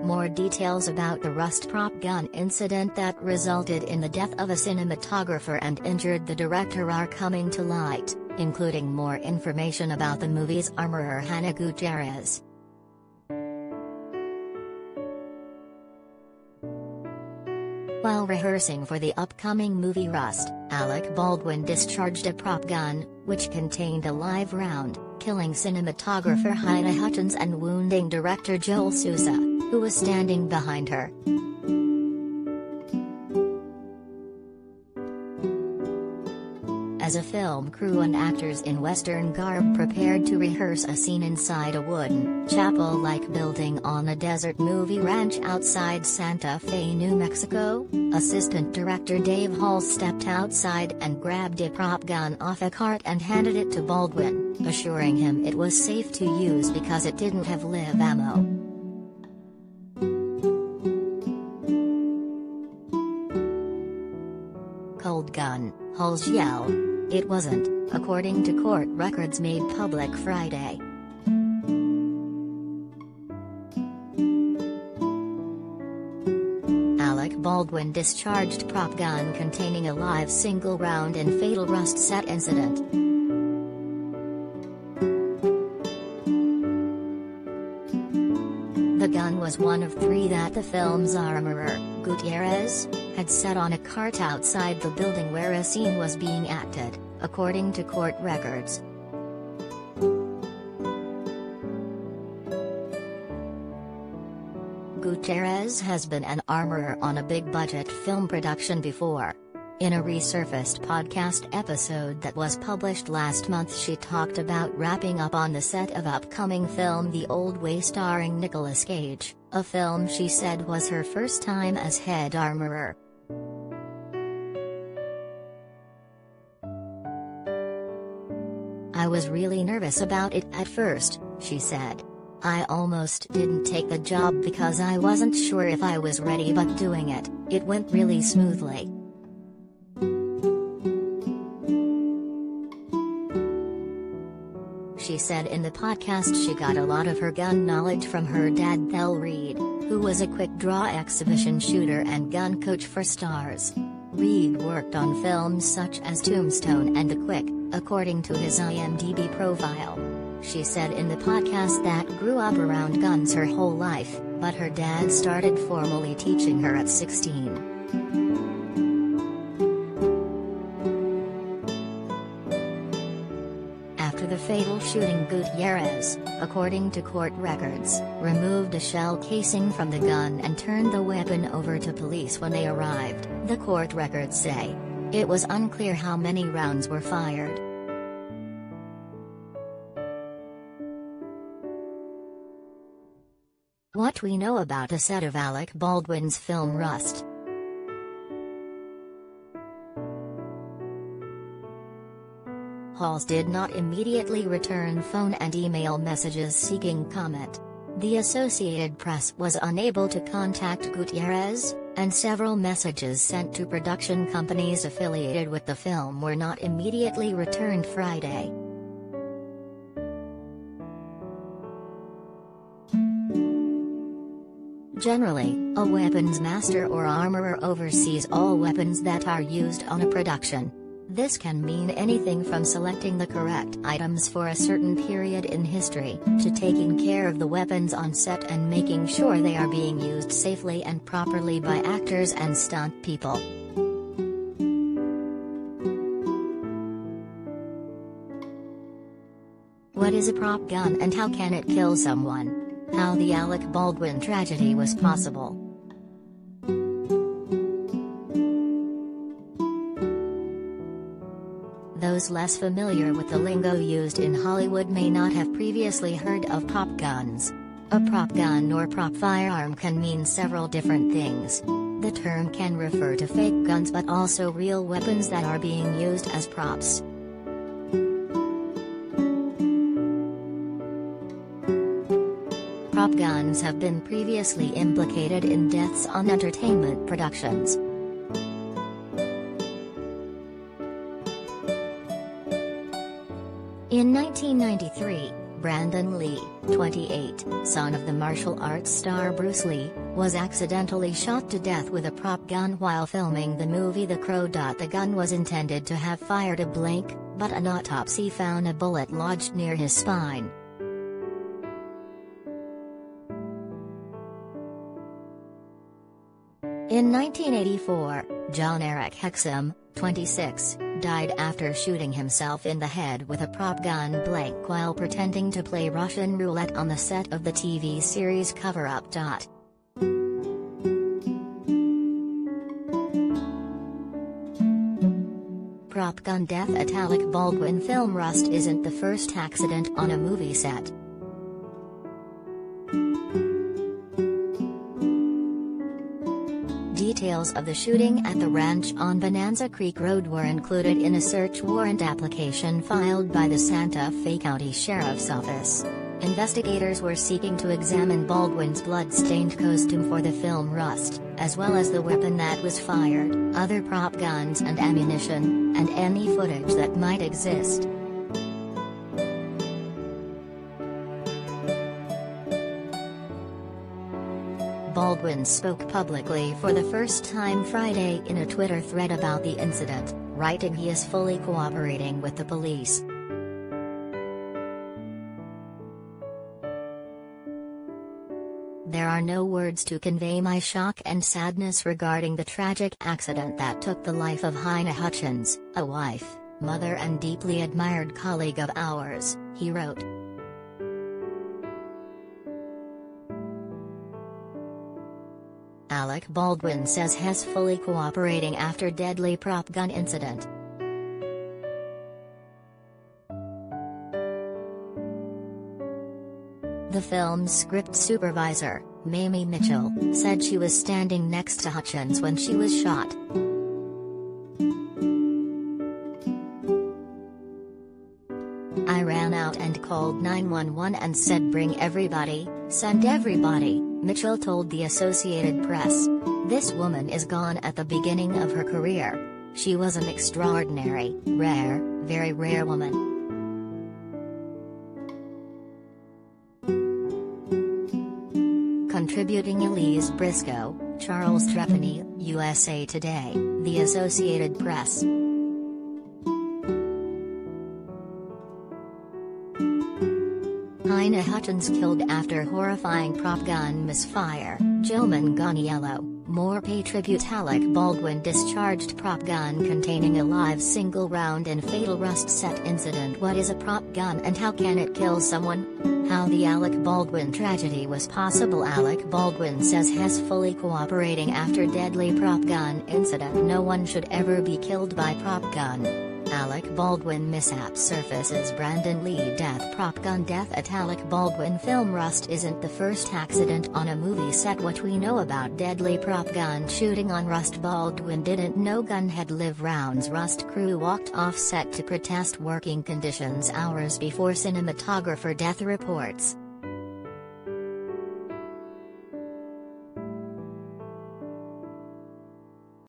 More details about the rust prop gun incident that resulted in the death of a cinematographer and injured the director are coming to light, including more information about the movie's armorer Hannah Gutierrez. While rehearsing for the upcoming movie Rust, Alec Baldwin discharged a prop gun, which contained a live round, killing cinematographer Hannah Gutierrez and wounding director Joel Sousa, who was standing behind her. As a film crew and actors in Western garb prepared to rehearse a scene inside a wooden, chapel-like building on a desert movie ranch outside Santa Fe, New Mexico, Assistant Director Dave Hall stepped outside and grabbed a prop gun off a cart and handed it to Baldwin, assuring him it was safe to use because it didn't have live ammo. "Cold gun," Halls yelled. It wasn't, according to court records made public Friday. Alec Baldwin discharged prop gun containing a live single round in fatal rust set incident. The gun was one of three that the film's armorer, Gutierrez, had set on a cart outside the building where a scene was being acted, according to court records. Gutierrez has been an armorer on a big-budget film production before. In a resurfaced podcast episode that was published last month, she talked about wrapping up on the set of upcoming film The Old Way starring Nicolas Cage, a film she said was her first time as head armorer. "I was really nervous about it at first," she said. "I almost didn't take the job because I wasn't sure if I was ready, but doing it, it went really smoothly." She said in the podcast she got a lot of her gun knowledge from her dad Thel Reed, who was a quick-draw exhibition shooter and gun coach for stars. Reed worked on films such as Tombstone and The Quick, according to his IMDb profile. She said in the podcast that grew up around guns her whole life, but her dad started formally teaching her at 16. After the fatal shooting, Gutierrez, according to court records, removed a shell casing from the gun and turned the weapon over to police when they arrived, the court records say. It was unclear how many rounds were fired. What we know about the set of Alec Baldwin's film Rust. Halls did not immediately return phone and email messages seeking comment. The Associated Press was unable to contact Gutierrez, and several messages sent to production companies affiliated with the film were not immediately returned Friday. Generally, a weapons master or armorer oversees all weapons that are used on a production. This can mean anything from selecting the correct items for a certain period in history, to taking care of the weapons on set and making sure they are being used safely and properly by actors and stunt people. What is a prop gun and how can it kill someone? How the Alec Baldwin tragedy was possible. Those less familiar with the lingo used in Hollywood may not have previously heard of prop guns. A prop gun or prop firearm can mean several different things. The term can refer to fake guns but also real weapons that are being used as props. Prop guns have been previously implicated in deaths on entertainment productions. In 1993, Brandon Lee, 28, son of the martial arts star Bruce Lee, was accidentally shot to death with a prop gun while filming the movie The Crow. The gun was intended to have fired a blank, but an autopsy found a bullet lodged near his spine. In 1984, John Eric Hexum, 26, died after shooting himself in the head with a prop gun blank while pretending to play Russian roulette on the set of the TV series Cover Up. Prop gun death at Alec Baldwin film. Rust isn't the first accident on a movie set. Details of the shooting at the ranch on Bonanza Creek Road were included in a search warrant application filed by the Santa Fe County Sheriff's Office. Investigators were seeking to examine Baldwin's blood-stained costume for the film Rust, as well as the weapon that was fired, other prop guns and ammunition, and any footage that might exist. Baldwin spoke publicly for the first time Friday in a Twitter thread about the incident, writing he is fully cooperating with the police. There are no words to convey my shock and sadness regarding the tragic accident that took the life of Hannah Hutchins, a wife, mother and deeply admired colleague of ours, he wrote. Alec Baldwin says he's fully cooperating after deadly prop gun incident. The film's script supervisor, Mamie Mitchell, said she was standing next to Hutchins when she was shot. I ran out and called 911 and said bring everybody, send everybody, Mitchell told the Associated Press. This woman is gone at the beginning of her career. She was an extraordinary, rare, very rare woman. Contributing Elise Briscoe, Charles Trepanney, USA Today, The Associated Press. Hannah Hutchins killed after horrifying prop gun misfire, Joe Manganiello, more pay tribute. Alec Baldwin discharged prop gun containing a live single round in fatal Rust set incident. What is a prop gun and how can it kill someone? How the Alec Baldwin tragedy was possible. Alec Baldwin says he's fully cooperating after deadly prop gun incident. No one should ever be killed by prop gun. Alec Baldwin mishap surfaces. Brandon Lee death. Prop gun death at Alec Baldwin film. Rust isn't the first accident on a movie set. What we know about deadly prop gun shooting on Rust. Baldwin didn't know gun had live rounds. Rust crew walked off set to protest working conditions hours before cinematographer death reports.